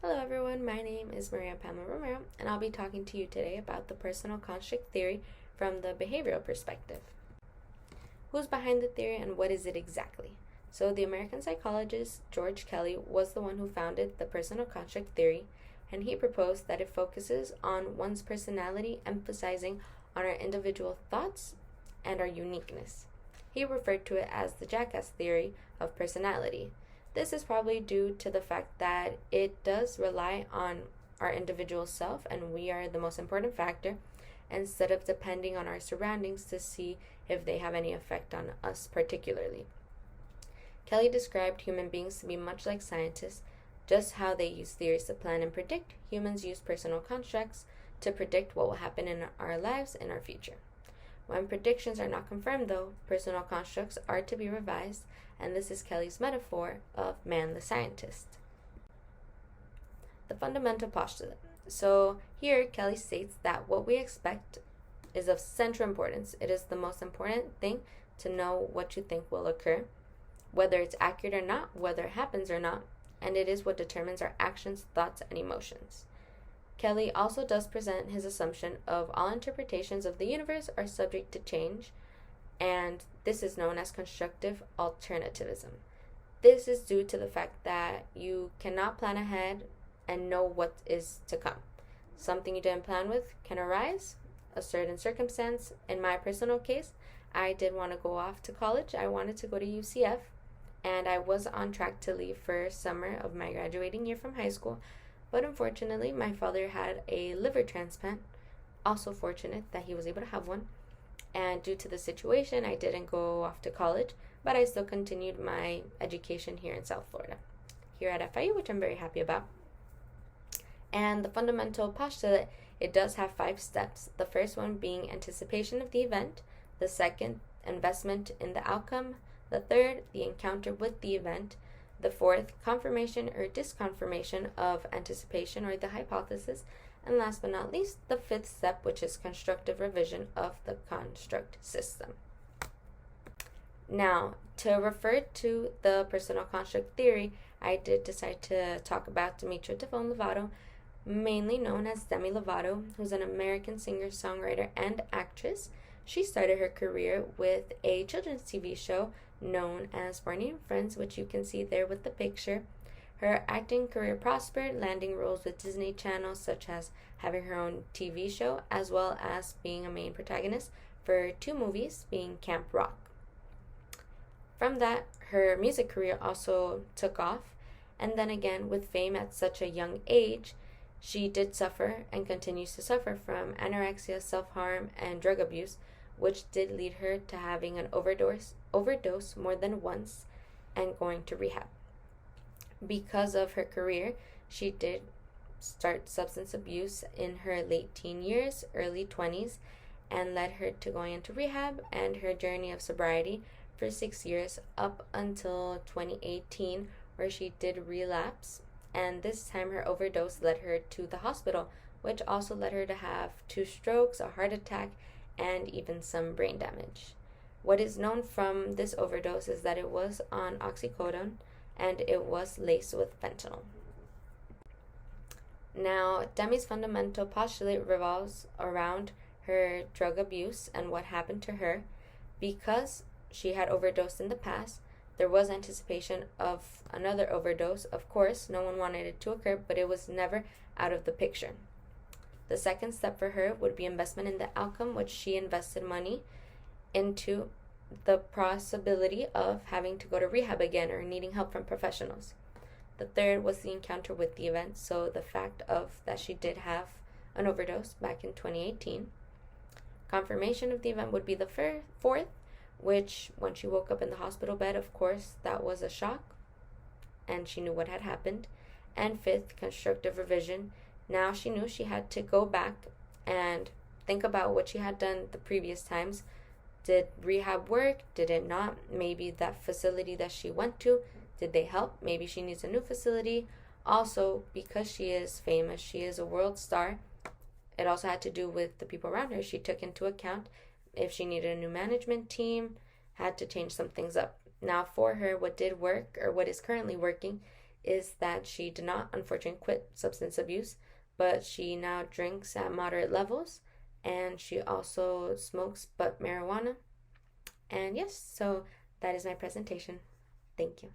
Hello everyone, my name is Maria Pamela Romero, and I'll be talking to you today about the personal construct theory from the behavioral perspective. Who's behind the theory and what is it exactly? So the American psychologist George Kelly was the one who founded the personal construct theory, and he proposed that it focuses on one's personality, emphasizing on our individual thoughts and our uniqueness. He referred to it as the jackass theory of personality. This is probably due to the fact that it does rely on our individual self, and we are the most important factor, instead of depending on our surroundings to see if they have any effect on us particularly. Kelly described human beings to be much like scientists. Just how they use theories to plan and predict, humans use personal constructs to predict what will happen in our lives in our future. When predictions are not confirmed, though, personal constructs are to be revised, and this is Kelly's metaphor of man the scientist. The fundamental postulate. So here, Kelly states that what we expect is of central importance. It is the most important thing to know what you think will occur, whether it's accurate or not, whether it happens or not, and it is what determines our actions, thoughts, and emotions. Kelly also does present his assumption of all interpretations of the universe are subject to change, and this is known as constructive alternativism. This is due to the fact that you cannot plan ahead and know what is to come. Something you didn't plan with can arise, a certain circumstance. In my personal case, I did want to go off to college. I wanted to go to UCF, and I was on track to leave for summer of my graduating year from high school. But unfortunately, my father had a liver transplant. Also fortunate that he was able to have one. And due to the situation, I didn't go off to college, but I still continued my education here in South Florida, here at FIU, which I'm very happy about. And the fundamental postulate, it does have 5 steps. The first one being anticipation of the event. The second, investment in the outcome. The third, the encounter with the event. The fourth, confirmation or disconfirmation of anticipation or the hypothesis. And last but not least, the 5th step, which is constructive revision of the construct system. Now, to refer to the personal construct theory, I did decide to talk about Demetria Devon Lovato, mainly known as Demi Lovato, who's an American singer, songwriter, and actress. She started her career with a children's TV show known as Barney and Friends, which you can see there with the picture. Her acting career prospered, landing roles with Disney Channel, such as having her own TV show, as well as being a main protagonist for 2 movies, being Camp Rock. From that, her music career also took off, and then again, with fame at such a young age, she did suffer and continues to suffer from anorexia, self-harm, and drug abuse, which did lead her to having an overdose more than once and going to rehab. Because of her career, she did start substance abuse in her late teen years, early 20s, and led her to going into rehab and her journey of sobriety for 6 years up until 2018, where she did relapse, and this time her overdose led her to the hospital, which also led her to have 2 strokes, a heart attack, and even some brain damage. What is known from this overdose is that it was on oxycodone and it was laced with fentanyl. Now, Demi's fundamental postulate revolves around her drug abuse and what happened to her. Because she had overdosed in the past, there was anticipation of another overdose. Of course, no one wanted it to occur, but it was never out of the picture. The second step for her would be investment in the outcome, which she invested money into the possibility of having to go to rehab again or needing help from professionals. The third was the encounter with the event, so the fact of that she did have an overdose back in 2018. Confirmation of the event would be the fourth, which when she woke up in the hospital bed, of course, that was a shock, and she knew what had happened. And fifth, constructive revision. Now she knew she had to go back and think about what she had done the previous times. Did rehab work? Did it not? Maybe that facility that she went to, did they help? Maybe she needs a new facility. Also, because she is famous, she is a world star, it also had to do with the people around her. She took into account if she needed a new management team, had to change some things up. Now for her, what did work, or what is currently working, is that she did not unfortunately quit substance abuse, but she now drinks at moderate levels, and she also smokes but marijuana. And yes, so that is my presentation. Thank you.